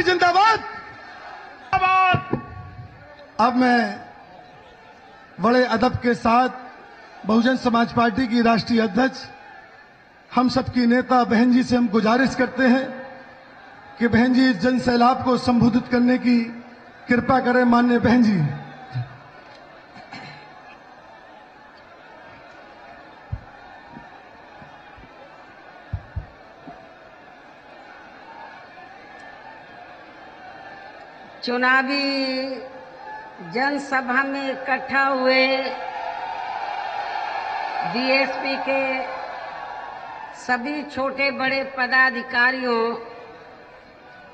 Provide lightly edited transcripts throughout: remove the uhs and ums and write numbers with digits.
जिंदाबाद। अब मैं बड़े अदब के साथ बहुजन समाज पार्टी की राष्ट्रीय अध्यक्ष हम सबकी नेता बहन जी से हम गुजारिश करते हैं कि बहन जी इस जन सैलाब को संबोधित करने की कृपा करें। माननीय बहन जी। चुनावी जनसभा में इकट्ठा हुए बीएसपी के सभी छोटे बड़े पदाधिकारियों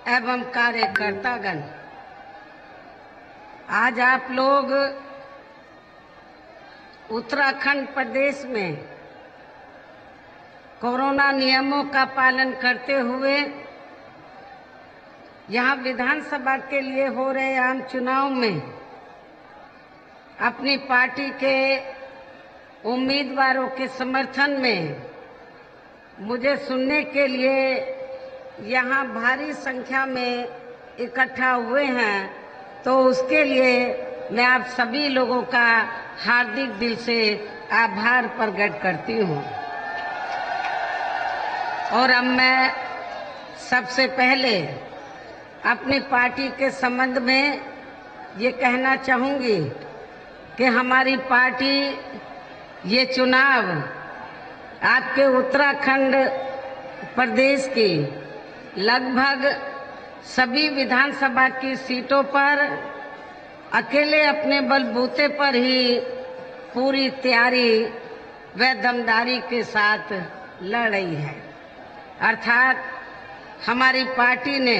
एवं कार्यकर्तागण, आज आप लोग उत्तराखंड प्रदेश में कोरोना नियमों का पालन करते हुए यहाँ विधानसभा के लिए हो रहे आम चुनाव में अपनी पार्टी के उम्मीदवारों के समर्थन में मुझे सुनने के लिए यहाँ भारी संख्या में इकट्ठा हुए हैं, तो उसके लिए मैं आप सभी लोगों का हार्दिक दिल से आभार प्रकट करती हूँ। और अब मैं सबसे पहले अपनी पार्टी के संबंध में ये कहना चाहूंगी कि हमारी पार्टी ये चुनाव आपके उत्तराखंड प्रदेश की लगभग सभी विधानसभा की सीटों पर अकेले अपने बलबूते पर ही पूरी तैयारी व दमदारी के साथ लड़ रही है। अर्थात हमारी पार्टी ने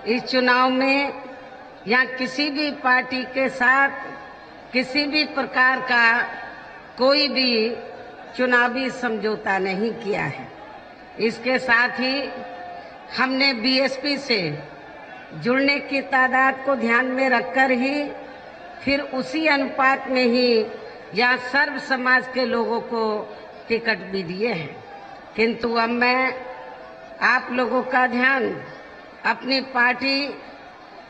इस चुनाव में या किसी भी पार्टी के साथ किसी भी प्रकार का कोई भी चुनावी समझौता नहीं किया है। इसके साथ ही हमने बीएसपी से जुड़ने की तादाद को ध्यान में रखकर ही फिर उसी अनुपात में ही यहाँ सर्व समाज के लोगों को टिकट भी दिए हैं। किंतु अब मैं आप लोगों का ध्यान अपनी पार्टी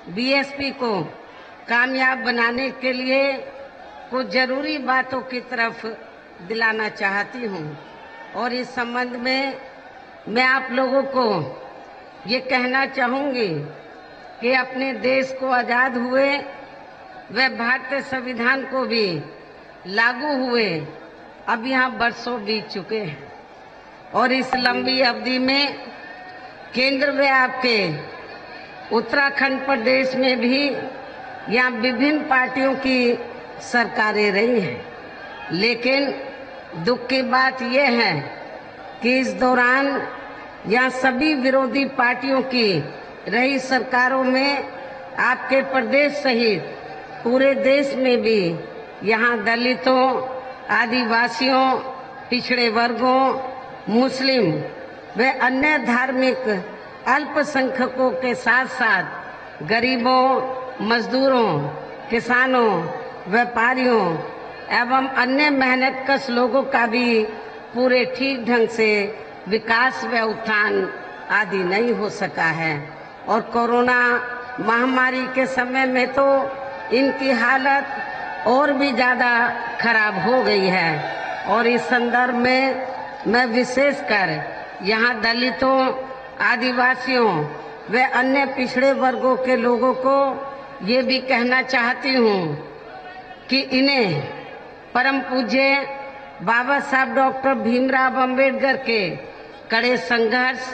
बीएसपी को कामयाब बनाने के लिए कुछ जरूरी बातों की तरफ दिलाना चाहती हूँ। और इस संबंध में मैं आप लोगों को ये कहना चाहूँगी कि अपने देश को आज़ाद हुए व भारतीय संविधान को भी लागू हुए अब यहाँ वर्षों बीत चुके हैं, और इस लंबी अवधि में केंद्र में आपके उत्तराखंड प्रदेश में भी यहाँ विभिन्न पार्टियों की सरकारें रही हैं। लेकिन दुख की बात यह है कि इस दौरान यहाँ सभी विरोधी पार्टियों की रही सरकारों में आपके प्रदेश सहित पूरे देश में भी यहाँ दलितों, आदिवासियों, पिछड़े वर्गों, मुस्लिम व अन्य धार्मिक अल्पसंख्यकों के साथ साथ गरीबों, मजदूरों, किसानों, व्यापारियों एवं अन्य मेहनतकश लोगों का भी पूरे ठीक ढंग से विकास व उत्थान आदि नहीं हो सका है। और कोरोना महामारी के समय में तो इनकी हालत और भी ज़्यादा खराब हो गई है। और इस संदर्भ में मैं विशेषकर यहाँ दलितों, आदिवासियों व अन्य पिछड़े वर्गों के लोगों को ये भी कहना चाहती हूँ कि इन्हें परम पूज्य बाबा साहब डॉक्टर भीमराव अंबेडकर के कड़े संघर्ष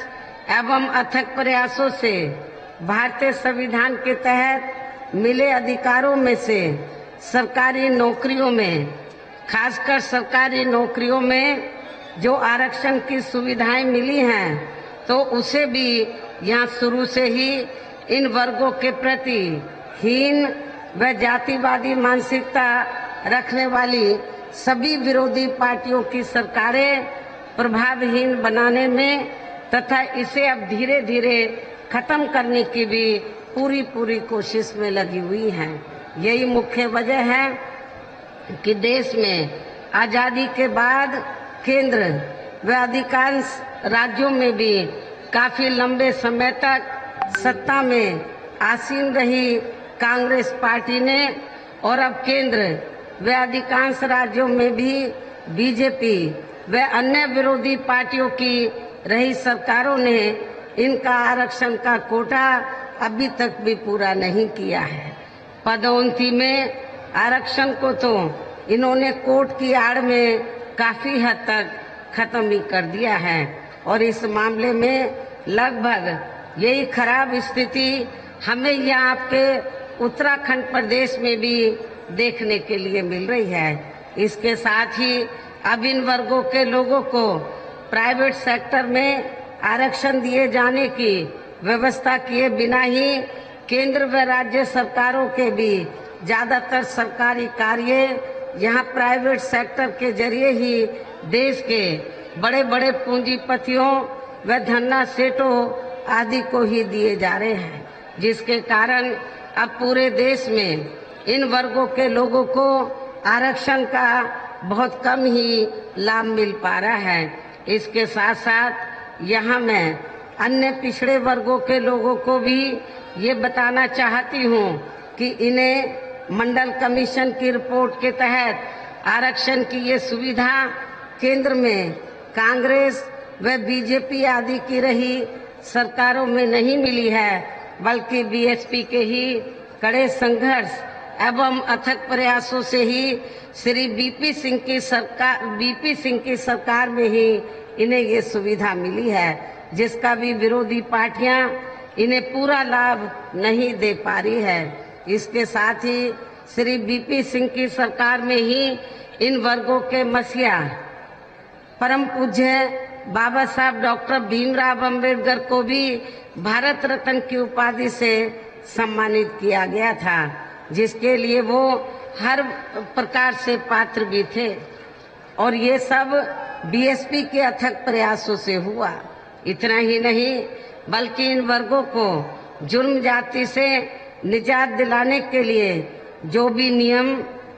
एवं अथक प्रयासों से भारतीय संविधान के तहत मिले अधिकारों में से सरकारी नौकरियों में, खासकर सरकारी नौकरियों में जो आरक्षण की सुविधाएं मिली हैं, तो उसे भी यहाँ शुरू से ही इन वर्गों के प्रति हीन व जातिवादी मानसिकता रखने वाली सभी विरोधी पार्टियों की सरकारें प्रभावहीन बनाने में तथा इसे अब धीरे धीरे खत्म करने की भी पूरी कोशिश में लगी हुई हैं। यही मुख्य वजह है कि देश में आजादी के बाद केंद्र व अधिकांश राज्यों में भी काफी लंबे समय तक सत्ता में आसीन रही कांग्रेस पार्टी ने और अब केंद्र व अधिकांश राज्यों में भी बीजेपी व अन्य विरोधी पार्टियों की रही सरकारों ने इनका आरक्षण का कोटा अभी तक भी पूरा नहीं किया है। पदोन्नति में आरक्षण को तो इन्होंने कोर्ट की आड़ में काफी हद तक खत्म ही कर दिया है और इस मामले में लगभग यही खराब स्थिति हमें यहाँ आपके उत्तराखंड प्रदेश में भी देखने के लिए मिल रही है। इसके साथ ही अब इन वर्गों के लोगों को प्राइवेट सेक्टर में आरक्षण दिए जाने की व्यवस्था किए बिना ही केंद्र व राज्य सरकारों के भी ज्यादातर सरकारी कार्य यहाँ प्राइवेट सेक्टर के जरिए ही देश के बड़े बड़े पूंजीपतियों व धन्ना सेठों आदि को ही दिए जा रहे हैं, जिसके कारण अब पूरे देश में इन वर्गों के लोगों को आरक्षण का बहुत कम ही लाभ मिल पा रहा है। इसके साथ साथ यहाँ मैं अन्य पिछड़े वर्गों के लोगों को भी ये बताना चाहती हूँ कि इन्हें मंडल कमीशन की रिपोर्ट के तहत आरक्षण की ये सुविधा केंद्र में कांग्रेस व बीजेपी आदि की रही सरकारों में नहीं मिली है, बल्कि बीएसपी के ही कड़े संघर्ष एवं अथक प्रयासों से ही श्री बीपी सिंह की सरकार में ही इन्हें ये सुविधा मिली है, जिसका भी विरोधी पार्टियां इन्हें पूरा लाभ नहीं दे पा रही है। इसके साथ ही श्री बीपी सिंह की सरकार में ही इन वर्गों के मसीहा परम पूज्य बाबा साहब डॉक्टर भीमराव अंबेडकर को भी भारत रत्न की उपाधि से सम्मानित किया गया था, जिसके लिए वो हर प्रकार से पात्र भी थे और ये सब बीएसपी के अथक प्रयासों से हुआ। इतना ही नहीं बल्कि इन वर्गों को जुर्म जाति से निजात दिलाने के लिए जो भी नियम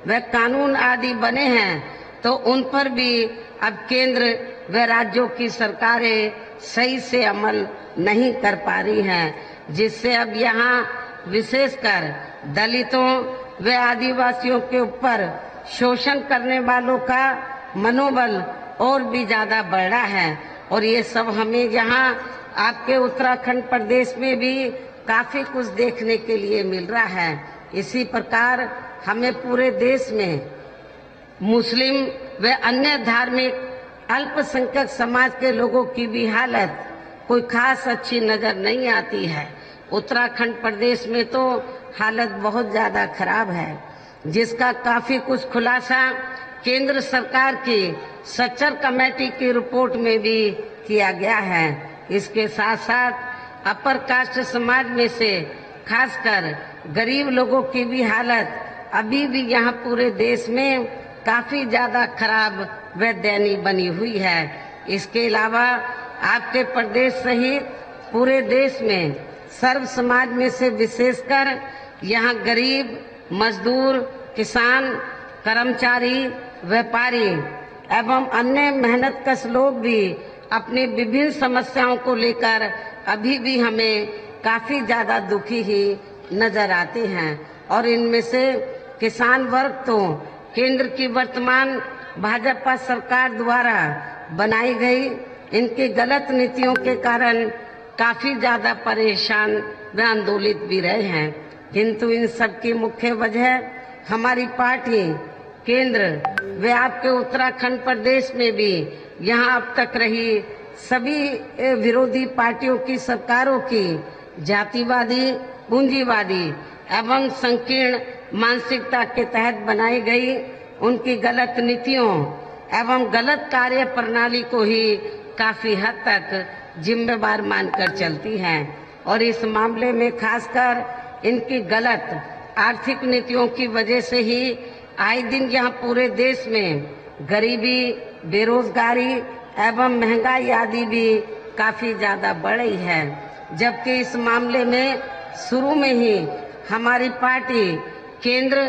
व कानून आदि बने हैं तो उन पर भी अब केंद्र व राज्यों की सरकारें सही से अमल नहीं कर पा रही हैं, जिससे अब यहाँ विशेषकर दलितों व आदिवासियों के ऊपर शोषण करने वालों का मनोबल और भी ज्यादा बढ़ रहा है और ये सब हमें यहाँ आपके उत्तराखंड प्रदेश में भी काफी कुछ देखने के लिए मिल रहा है। इसी प्रकार हमें पूरे देश में मुस्लिम व अन्य धार्मिक अल्पसंख्यक समाज के लोगों की भी हालत कोई खास अच्छी नजर नहीं आती है। उत्तराखंड प्रदेश में तो हालत बहुत ज्यादा खराब है, जिसका काफी कुछ खुलासा केंद्र सरकार की सच्चर कमेटी की रिपोर्ट में भी किया गया है। इसके साथ साथ अपर कास्ट समाज में से खासकर गरीब लोगों की भी हालत अभी भी यहाँ पूरे देश में काफी ज्यादा खराब व दयनीय बनी हुई है। इसके अलावा आपके प्रदेश सहित पूरे देश में सर्व समाज में से विशेषकर यहाँ गरीब, मजदूर, किसान, कर्मचारी, व्यापारी एवं अन्य मेहनतकश लोग भी अपनी विभिन्न समस्याओं को लेकर अभी भी हमें काफी ज्यादा दुखी ही नजर आते हैं और इनमें से किसान वर्ग तो केंद्र की वर्तमान भाजपा सरकार द्वारा बनाई गई इनकी गलत नीतियों के कारण काफी ज्यादा परेशान व आंदोलित भी रहे हैं, किंतु इन सब की मुख्य वजह हमारी पार्टी केंद्र व आपके उत्तराखंड प्रदेश में भी यहाँ अब तक रही सभी विरोधी पार्टियों की सरकारों की जातिवादी, पूंजीवादी एवं संकीर्ण मानसिकता के तहत बनाई गई उनकी गलत नीतियों एवं गलत कार्य प्रणाली को ही काफी हद तक जिम्मेवार मानकर चलती हैं और इस मामले में खासकर इनकी गलत आर्थिक नीतियों की वजह से ही आए दिन यहाँ पूरे देश में गरीबी, बेरोजगारी एवं महंगाई आदि भी काफी ज्यादा बढ़ रही है, जबकि इस मामले में शुरू में ही हमारी पार्टी केंद्र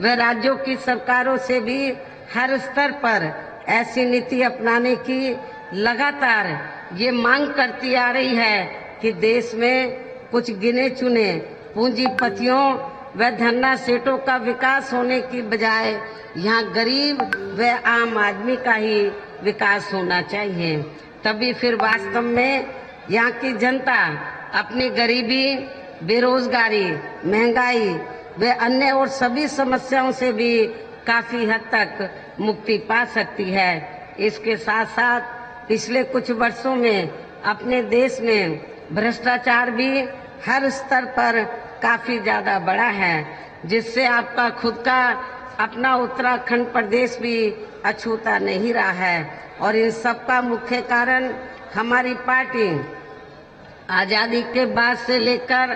व राज्यों की सरकारों से भी हर स्तर पर ऐसी नीति अपनाने की लगातार ये मांग करती आ रही है कि देश में कुछ गिने चुने पूंजीपतियों व धन्ना सेठों का विकास होने की बजाय यहाँ गरीब व आम आदमी का ही विकास होना चाहिए। तभी फिर वास्तव में यहाँ की जनता अपनी गरीबी, बेरोजगारी, महंगाई व अन्य और सभी समस्याओं से भी काफी हद तक मुक्ति पा सकती है। इसके साथ साथ पिछले कुछ वर्षों में अपने देश में भ्रष्टाचार भी हर स्तर पर काफी ज्यादा बढ़ा है, जिससे आपका खुद का अपना उत्तराखंड प्रदेश भी अछूता नहीं रहा है। और इन सब का मुख्य कारण हमारी पार्टी आजादी के बाद से लेकर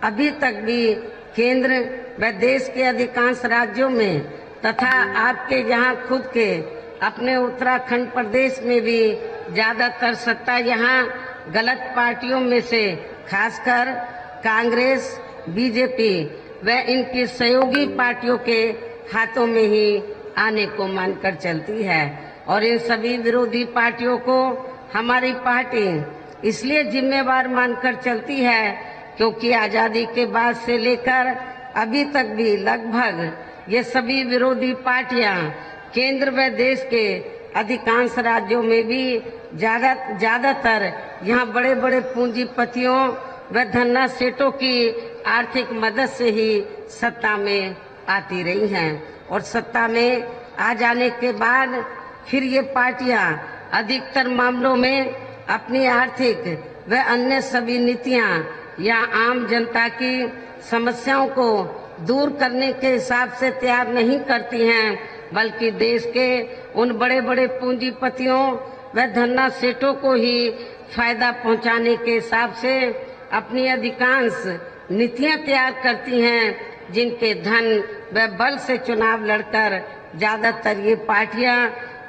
अभी तक भी केंद्र व देश के अधिकांश राज्यों में तथा आपके यहाँ खुद के अपने उत्तराखंड प्रदेश में भी ज्यादातर सत्ता यहाँ गलत पार्टियों में से खासकर कांग्रेस, बीजेपी व इनकी सहयोगी पार्टियों के हाथों में ही आने को मानकर चलती है। और इन सभी विरोधी पार्टियों को हमारी पार्टी इसलिए जिम्मेवार मानकर चलती है क्योंकि आजादी के बाद से लेकर अभी तक भी लगभग ये सभी विरोधी पार्टियां केंद्र व देश के अधिकांश राज्यों में भी ज्यादातर यहाँ बड़े बड़े पूंजीपतियों व धन्ना सेठों की आर्थिक मदद से ही सत्ता में आती रही हैं। और सत्ता में आ जाने के बाद फिर ये पार्टियां अधिकतर मामलों में अपनी आर्थिक व अन्य सभी नीतियां या आम जनता की समस्याओं को दूर करने के हिसाब से तैयार नहीं करती हैं, बल्कि देश के उन बड़े बड़े पूंजीपतियों व धन्ना सेठों को ही फायदा पहुंचाने के हिसाब से अपनी अधिकांश नीतियां तैयार करती हैं, जिनके धन व बल से चुनाव लड़कर ज्यादातर ये पार्टियां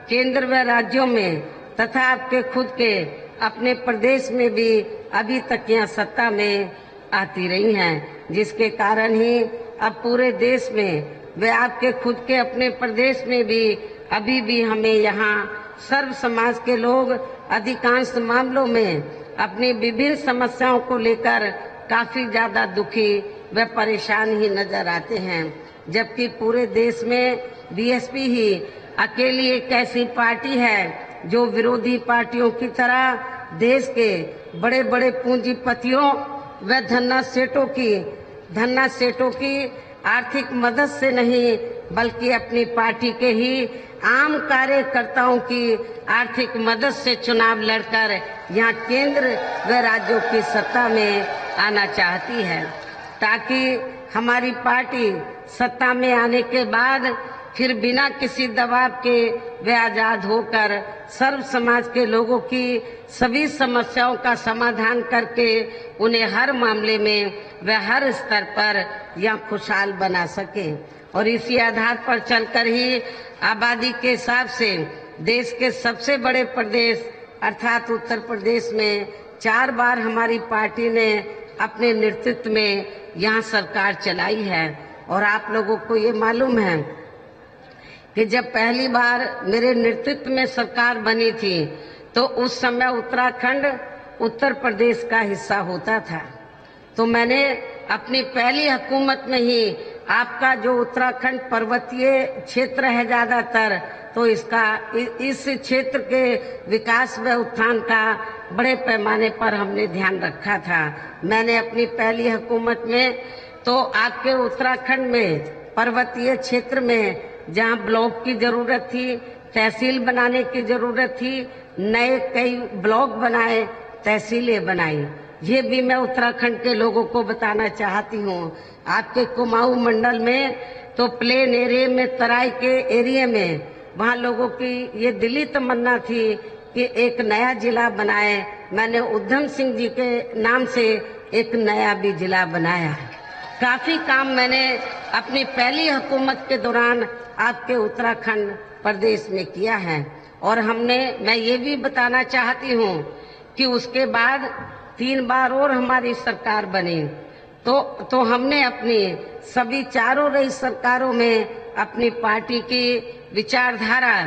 केंद्र व राज्यों में तथा आपके खुद के अपने प्रदेश में भी अभी तक यहाँ सत्ता में आती रही हैं, जिसके कारण ही अब पूरे देश में व आपके खुद के अपने प्रदेश में भी अभी भी हमें यहाँ सर्व समाज के लोग अधिकांश मामलों में अपनी विभिन्न समस्याओं को लेकर काफी ज्यादा दुखी व परेशान ही नजर आते हैं। जबकि पूरे देश में बीएसपी ही अकेली एक ऐसी पार्टी है जो विरोधी पार्टियों की तरह देश के बड़े बड़े पूंजीपतियों व धन्ना सेठों की आर्थिक मदद से नहीं बल्कि अपनी पार्टी के ही आम कार्यकर्ताओं की आर्थिक मदद से चुनाव लड़कर यहाँ केंद्र व राज्यों की सत्ता में आना चाहती है, ताकि हमारी पार्टी सत्ता में आने के बाद फिर बिना किसी दबाव के वे आजाद होकर सर्व समाज के लोगों की सभी समस्याओं का समाधान करके उन्हें हर मामले में व हर स्तर पर यहाँ खुशहाल बना सके। और इसी आधार पर चलकर ही आबादी के हिसाब से देश के सबसे बड़े प्रदेश अर्थात उत्तर प्रदेश में 4 बार हमारी पार्टी ने अपने नेतृत्व में यहाँ सरकार चलाई है। और आप लोगों को ये मालूम है कि जब पहली बार मेरे नेतृत्व में सरकार बनी थी तो उस समय उत्तराखंड उत्तर प्रदेश का हिस्सा होता था। तो मैंने अपनी पहली हुकूमत में ही आपका जो उत्तराखंड पर्वतीय क्षेत्र है ज्यादातर, तो इस क्षेत्र के विकास व उत्थान का बड़े पैमाने पर हमने ध्यान रखा था। मैंने अपनी पहली हुकूमत में तो आपके उत्तराखंड में पर्वतीय क्षेत्र में जहाँ ब्लॉक की जरूरत थी, तहसील बनाने की जरूरत थी, नए कई ब्लॉक बनाए, तहसीलें बनाई। ये भी मैं उत्तराखंड के लोगों को बताना चाहती हूँ। आपके कुमाऊं मंडल में तो प्लेन एरिया में, तराई के एरिया में, वहाँ लोगों की ये दिली तमन्ना थी कि एक नया जिला बनाए। मैंने उधम सिंह जी के नाम से एक नया भी जिला बनाया। काफी काम मैंने अपनी पहली हुकूमत के दौरान आपके उत्तराखंड प्रदेश में किया है। और मैं ये भी बताना चाहती हूँ कि उसके बाद 3 बार और हमारी सरकार बनी तो हमने अपनी सभी चारों रही सरकारों में अपनी पार्टी की विचारधारा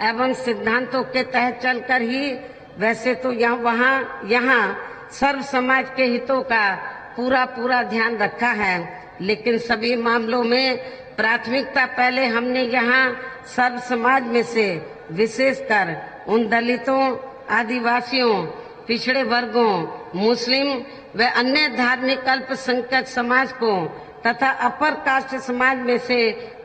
एवं सिद्धांतों के तहत चलकर ही, वैसे तो यहाँ सर्व समाज के हितों का पूरा ध्यान रखा है, लेकिन सभी मामलों में प्राथमिकता पहले हमने यहाँ सर्व समाज में से विशेषकर उन दलितों, आदिवासियों, पिछड़े वर्गों, मुस्लिम व अन्य धार्मिक अल्पसंख्यक समाज को तथा अपर कास्ट समाज में से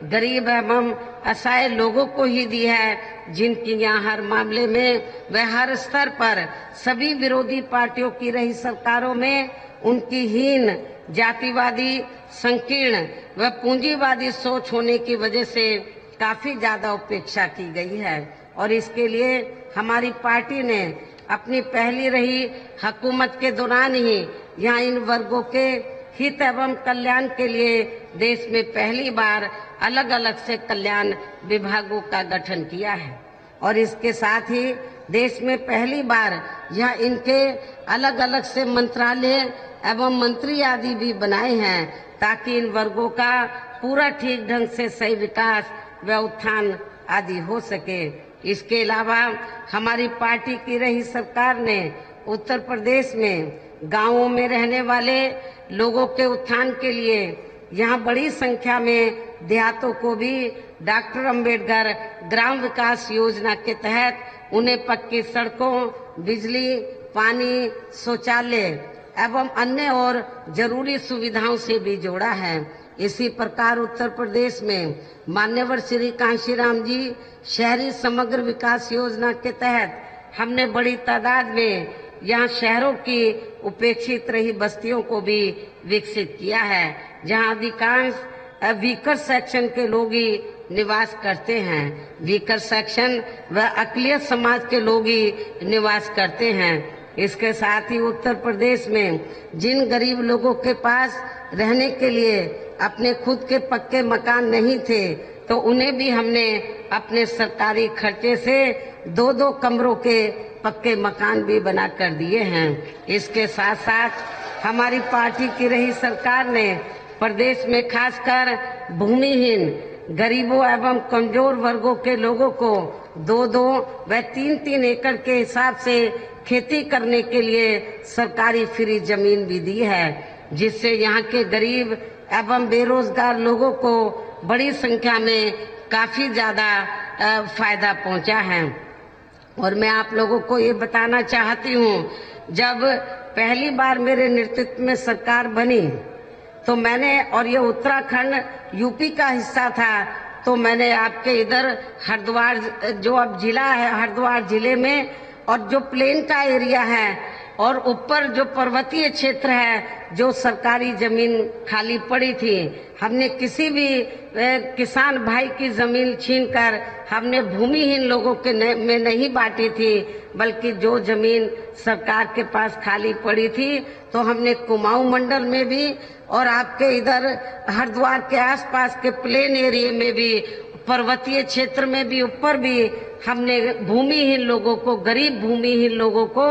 गरीब एवं असहाय लोगों को ही दी है, जिनकी यहाँ हर मामले में व हर स्तर पर सभी विरोधी पार्टियों की रही सरकारों में उनकी हीन, जातिवादी, संकीर्ण व पूंजीवादी सोच होने की वजह से काफी ज्यादा उपेक्षा की गई है। और इसके लिए हमारी पार्टी ने अपनी पहली रही हुकूमत के दौरान ही यहाँ इन वर्गों के हित एवं कल्याण के लिए देश में पहली बार अलग अलग से कल्याण विभागों का गठन किया है। और इसके साथ ही देश में पहली बार यह इनके अलग अलग से मंत्रालय एवं मंत्री आदि भी बनाए हैं, ताकि इन वर्गों का पूरा ठीक ढंग से सही विकास व उत्थान आदि हो सके। इसके अलावा हमारी पार्टी की रही सरकार ने उत्तर प्रदेश में गांवों में रहने वाले लोगों के उत्थान के लिए यहाँ बड़ी संख्या में देहातों को भी डॉक्टर अंबेडकर ग्राम विकास योजना के तहत उन्हें पक्की सड़कों, बिजली, पानी, शौचालय एवं अन्य और जरूरी सुविधाओं से भी जोड़ा है। इसी प्रकार उत्तर प्रदेश में मान्यवर श्री कांशीराम जी शहरी समग्र विकास योजना के तहत हमने बड़ी तादाद में यहाँ शहरों की उपेक्षित रही बस्तियों को भी विकसित किया है, जहाँ अधिकांश वीकर सेक्शन के लोग ही निवास करते हैं। वीकर सेक्शन व अकलियत समाज के लोग ही निवास करते हैं। इसके साथ ही उत्तर प्रदेश में जिन गरीब लोगों के पास रहने के लिए अपने खुद के पक्के मकान नहीं थे, तो उन्हें भी हमने अपने सरकारी खर्चे से 2-2 कमरों के पक्के मकान भी बना कर दिए हैं। इसके साथ साथ हमारी पार्टी की रही सरकार ने प्रदेश में खासकर भूमिहीन, गरीबों एवं कमजोर वर्गों के लोगों को 2-2 व 3-3 एकड़ के हिसाब से खेती करने के लिए सरकारी फ्री जमीन भी दी है, जिससे यहाँ के गरीब एवं बेरोजगार लोगों को बड़ी संख्या में काफी ज्यादा फायदा पहुंचा है। और मैं आप लोगों को ये बताना चाहती हूँ, जब पहली बार मेरे नेतृत्व में सरकार बनी तो मैंने, और ये उत्तराखंड यूपी का हिस्सा था, तो मैंने आपके इधर हरिद्वार जो अब जिला है, हरिद्वार जिले में और जो प्लेन का एरिया है और ऊपर जो पर्वतीय क्षेत्र है, जो सरकारी जमीन खाली पड़ी थी, हमने किसी भी किसान भाई की जमीन छीनकर हमने भूमिहीन लोगों के में नहीं बांटी थी, बल्कि जो जमीन सरकार के पास खाली पड़ी थी तो हमने कुमाऊं मंडल में भी और आपके इधर हरिद्वार के आसपास के प्लेन एरिया में भी, पर्वतीय क्षेत्र में भी, ऊपर भी हमने भूमिहीन लोगों को, गरीब भूमिहीन लोगों को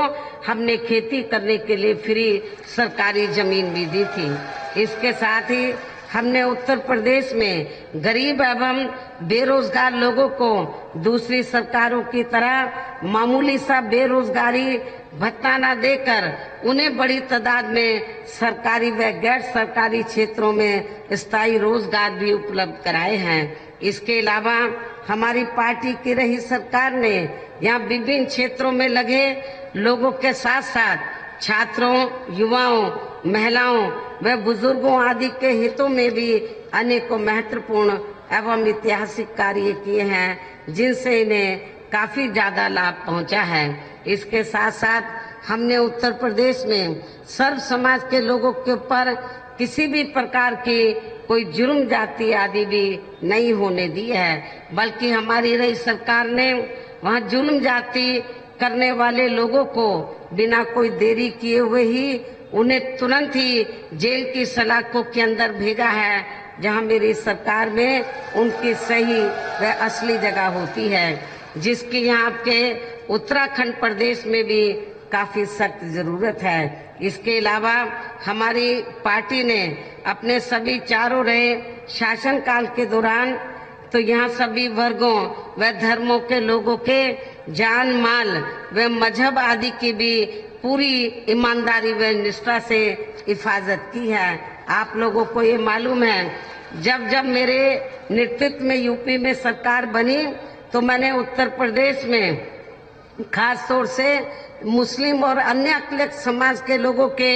हमने खेती करने के लिए फ्री सरकारी जमीन भी दी थी। इसके साथ ही हमने उत्तर प्रदेश में गरीब एवं बेरोजगार लोगों को दूसरी सरकारों की तरह मामूली सा बेरोजगारी भत्ता न देकर उन्हें बड़ी तादाद में सरकारी व गैर सरकारी क्षेत्रों में स्थायी रोजगार भी उपलब्ध कराए हैं। इसके अलावा हमारी पार्टी की रही सरकार ने यहाँ विभिन्न क्षेत्रों में लगे लोगों के साथ साथ छात्रों, युवाओं, महिलाओं व बुजुर्गों आदि के हितों में भी अनेकों महत्वपूर्ण एवं ऐतिहासिक कार्य किए हैं, जिनसे इन्हें काफी ज्यादा लाभ पहुंचा है। इसके साथ साथ हमने उत्तर प्रदेश में सर्व समाज के लोगों के ऊपर किसी भी प्रकार की कोई जुर्म जाति आदि भी नहीं होने दी है, बल्कि हमारी रही सरकार ने वहाँ जुर्म जाति करने वाले लोगों को बिना कोई देरी किए हुए ही उन्हें तुरंत ही जेल की सलाखों के अंदर भेजा है, जहां मेरी सरकार में उनकी सही व असली जगह होती है, जिसकी यहाँ आपके उत्तराखंड प्रदेश में भी काफी सख्त जरूरत है। इसके अलावा हमारी पार्टी ने अपने सभी चारों रहे शासनकाल के दौरान तो यहाँ सभी वर्गों व धर्मों के लोगों के जान माल व मजहब आदि की भी पूरी ईमानदारी व निष्ठा से हिफाजत की है। आप लोगों को ये मालूम है, जब जब मेरे नेतृत्व में यूपी में सरकार बनी तो मैंने उत्तर प्रदेश में खास तौर से मुस्लिम और अन्य अल्पसंख्यक समाज के लोगों के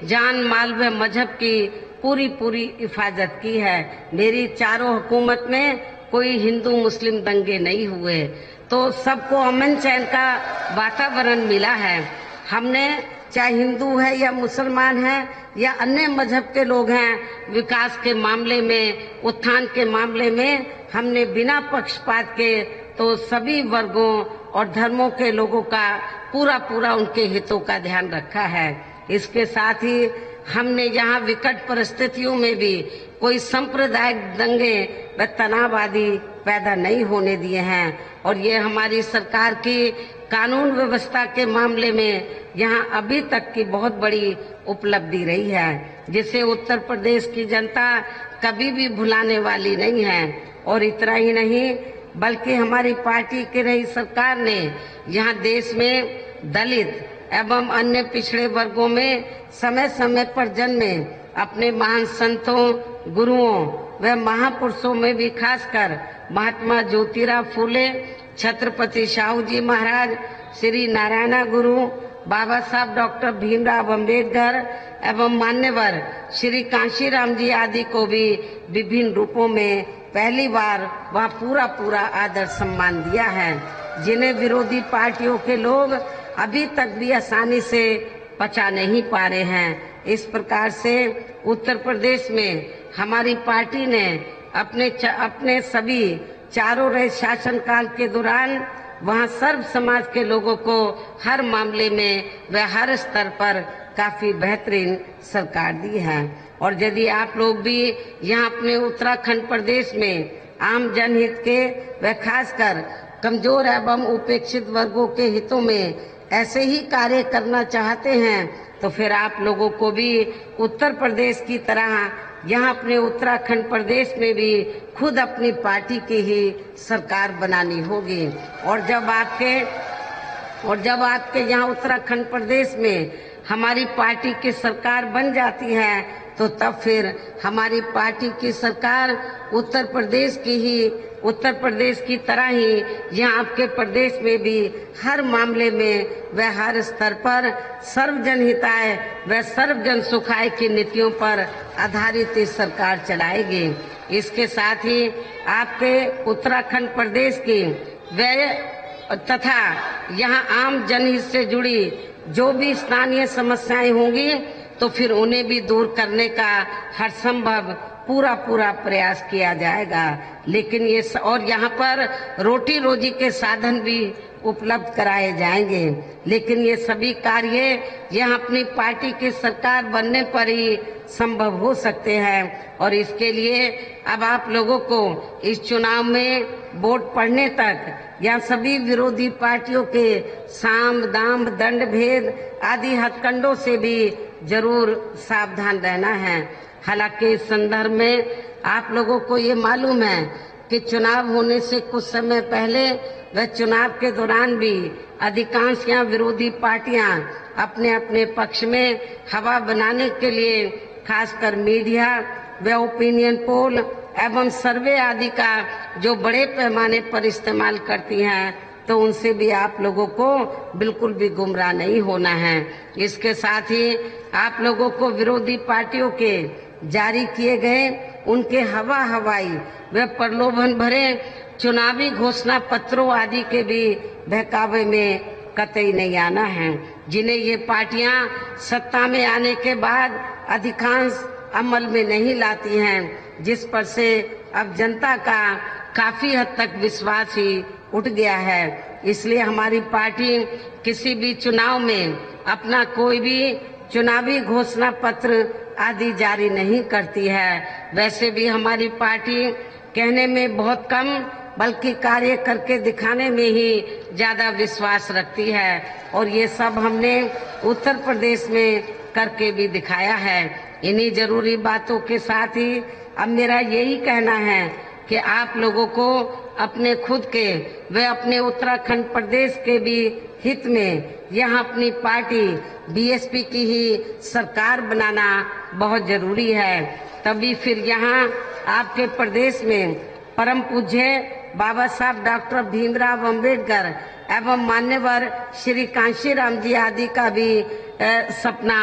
जान माल व मजहब की पूरी हिफाजत की है। मेरी चारों हुकूमत में कोई हिंदू मुस्लिम दंगे नहीं हुए, तो सबको अमन चैन का वातावरण मिला है। हमने चाहे हिंदू है या मुसलमान है या अन्य मजहब के लोग हैं, विकास के मामले में, उत्थान के मामले में हमने बिना पक्षपात के तो सभी वर्गों और धर्मों के लोगों का पूरा उनके हितों का ध्यान रखा है। इसके साथ ही हमने यहाँ विकट परिस्थितियों में भी कोई सांप्रदायिक दंगे व तनाव आदि पैदा नहीं होने दिए हैं। और ये हमारी सरकार की कानून व्यवस्था के मामले में यहाँ अभी तक की बहुत बड़ी उपलब्धि रही है, जिसे उत्तर प्रदेश की जनता कभी भी भुलाने वाली नहीं है। और इतना ही नहीं, बल्कि हमारी पार्टी की रही सरकार ने यहाँ देश में दलित एवं अन्य पिछड़े वर्गों में समय समय पर जन्मे अपने महान संतों, गुरुओं व महापुरुषों में भी खासकर महात्मा ज्योतिराव फूले, छत्रपति शाहू जी महाराज, श्री नारायण गुरु, बाबा साहब डॉक्टर भीमराव अम्बेडकर एवं मान्यवर श्री कांशीराम जी आदि को भी विभिन्न रूपों में पहली बार वह पूरा आदर सम्मान दिया है, जिन्हें विरोधी पार्टियों के लोग अभी तक भी आसानी से पचा नहीं पा रहे हैं। इस प्रकार से उत्तर प्रदेश में हमारी पार्टी ने अपने सभी चारों रहे शासनकाल के दौरान वहाँ सर्व समाज के लोगों को हर मामले में व हर स्तर पर काफी बेहतरीन सरकार दी है। और यदि आप लोग भी यहाँ अपने उत्तराखंड प्रदेश में आम जनहित के व खासकर कमजोर एवं उपेक्षित वर्गों के हितों में ऐसे ही कार्य करना चाहते हैं, तो फिर आप लोगों को भी उत्तर प्रदेश की तरह यहाँ अपने उत्तराखंड प्रदेश में भी खुद अपनी पार्टी की ही सरकार बनानी होगी। और जब आपके यहाँ उत्तराखंड प्रदेश में हमारी पार्टी की सरकार बन जाती है, तो तब फिर हमारी पार्टी की सरकार उत्तर प्रदेश की तरह ही यहाँ आपके प्रदेश में भी हर मामले में व हर स्तर पर सर्वजन हिताय व सर्वजन सुखाय की नीतियों पर आधारित इस सरकार चलाएगी। इसके साथ ही आपके उत्तराखंड प्रदेश की व तथा यहाँ आम जनहित से जुड़ी जो भी स्थानीय समस्याएं होंगी, तो फिर उन्हें भी दूर करने का हर संभव पूरा प्रयास किया जाएगा। लेकिन और यहाँ पर रोटी रोजी के साधन भी उपलब्ध कराए जाएंगे। लेकिन ये सभी कार्य यहाँ अपनी पार्टी की सरकार बनने पर ही संभव हो सकते हैं। और इसके लिए अब आप लोगों को इस चुनाव में वोट पड़ने तक यहाँ सभी विरोधी पार्टियों के साम दाम दंड भेद आदि हथकंडों से भी जरूर सावधान रहना है। हालांकि इस संदर्भ में आप लोगों को ये मालूम है कि चुनाव होने से कुछ समय पहले व चुनाव के दौरान भी अधिकांश यहाँ विरोधी पार्टियां अपने पक्ष में हवा बनाने के लिए खासकर मीडिया व ओपिनियन पोल एवं सर्वे आदि का जो बड़े पैमाने पर इस्तेमाल करती हैं, तो उनसे भी आप लोगों को बिल्कुल भी गुमराह नहीं होना है। इसके साथ ही आप लोगों को विरोधी पार्टियों के जारी किए गए उनके हवाई व प्रलोभन भरे चुनावी घोषणा पत्रों आदि के भी बहकावे में कतई नहीं आना है, जिन्हें ये पार्टियां सत्ता में आने के बाद अधिकांश अमल में नहीं लाती हैं, जिस पर से अब जनता का काफी हद तक विश्वास ही उठ गया है। इसलिए हमारी पार्टी किसी भी चुनाव में अपना कोई भी चुनावी घोषणा पत्र आदि जारी नहीं करती है। वैसे भी हमारी पार्टी कहने में बहुत कम बल्कि कार्य करके दिखाने में ही ज्यादा विश्वास रखती है। और ये सब हमने उत्तर प्रदेश में करके भी दिखाया है। इन्हीं जरूरी बातों के साथ ही अब मेरा यही कहना है कि आप लोगों को अपने खुद के व अपने उत्तराखंड प्रदेश के भी हित में यहाँ अपनी पार्टी बीएसपी की ही सरकार बनाना बहुत जरूरी है। तभी फिर यहाँ आपके प्रदेश में परम पूज्य बाबा साहब डॉक्टर भीमराव अंबेडकर एवं मान्यवर श्री कांशीराम जी आदि का भी सपना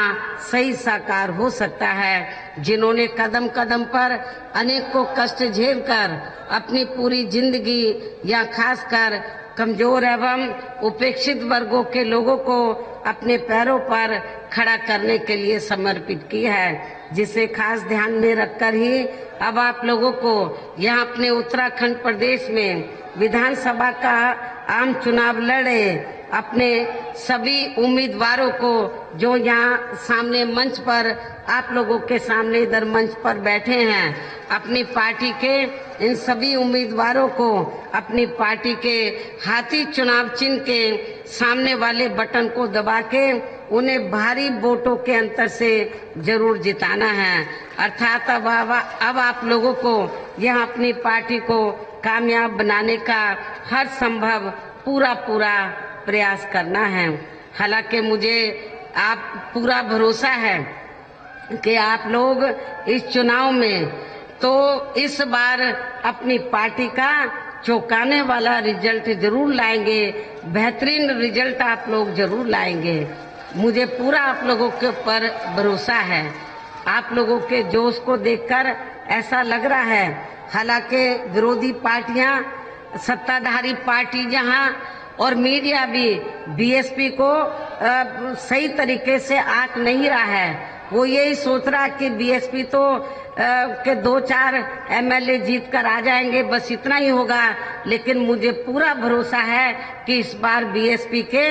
सही साकार हो सकता है, जिन्होंने कदम कदम पर अनेक को कष्ट झेलकर अपनी पूरी जिंदगी या खासकर कमजोर एवं उपेक्षित वर्गों के लोगों को अपने पैरों पर खड़ा करने के लिए समर्पित की है, जिसे खास ध्यान में रखकर ही अब आप लोगों को यहाँ अपने उत्तराखंड प्रदेश में विधानसभा का आम चुनाव लड़े अपने सभी उम्मीदवारों को जो यहाँ सामने मंच पर आप लोगों के सामने इधर मंच पर बैठे हैं, अपनी पार्टी के इन सभी उम्मीदवारों को अपनी पार्टी के हाथी चुनाव चिन्ह के सामने वाले बटन को दबा के उन्हें भारी वोटों के अंतर से जरूर जिताना है। अर्थात अब आप लोगों को यह अपनी पार्टी को कामयाब बनाने का हर संभव पूरा प्रयास करना है। हालांकि मुझे आप पूरा भरोसा है कि आप लोग इस चुनाव में तो इस बार अपनी पार्टी का चौंकाने वाला रिजल्ट जरूर लाएंगे, बेहतरीन रिजल्ट आप लोग जरूर लाएंगे। मुझे पूरा आप लोगों के ऊपर भरोसा है। आप लोगों के जोश को देखकर ऐसा लग रहा है, हालांकि विरोधी पार्टियां, सत्ताधारी पार्टी जहां और मीडिया भी बीएसपी को सही तरीके से आंक नहीं रहा है। वो यही सोच रहा कि बीएसपी तो के 2-4 एमएलए जीत कर आ जाएंगे, बस इतना ही होगा। लेकिन मुझे पूरा भरोसा है कि इस बार बीएसपी के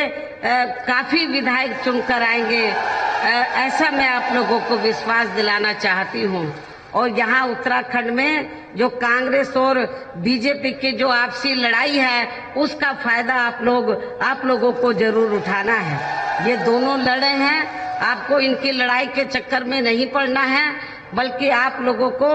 काफी विधायक चुनकर आएंगे। ऐसा मैं आप लोगों को विश्वास दिलाना चाहती हूँ। और यहाँ उत्तराखंड में जो कांग्रेस और बीजेपी की जो आपसी लड़ाई है, उसका फायदा आप लोगों को जरूर उठाना है। ये दोनों लड़े हैं, आपको इनकी लड़ाई के चक्कर में नहीं पड़ना है, बल्कि आप लोगों को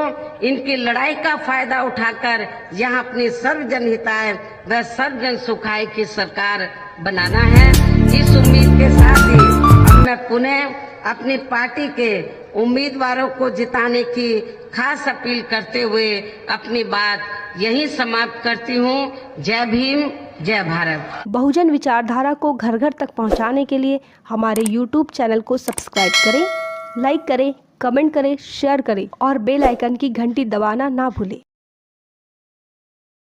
इनकी लड़ाई का फायदा उठाकर यहाँ अपनी सर्वजन हिताय व सर्वजन सुखाय की सरकार बनाना है। इस उम्मीद के साथ ही अब मैं पुनः अपनी पार्टी के उम्मीदवारों को जिताने की खास अपील करते हुए अपनी बात यहीं समाप्त करती हूँ। जय भीम, जय भारत। बहुजन विचारधारा को घर घर तक पहुँचाने के लिए हमारे YouTube चैनल को सब्सक्राइब करें, लाइक करें, कमेंट करें, शेयर करें और बेल आइकन की घंटी दबाना ना भूलें।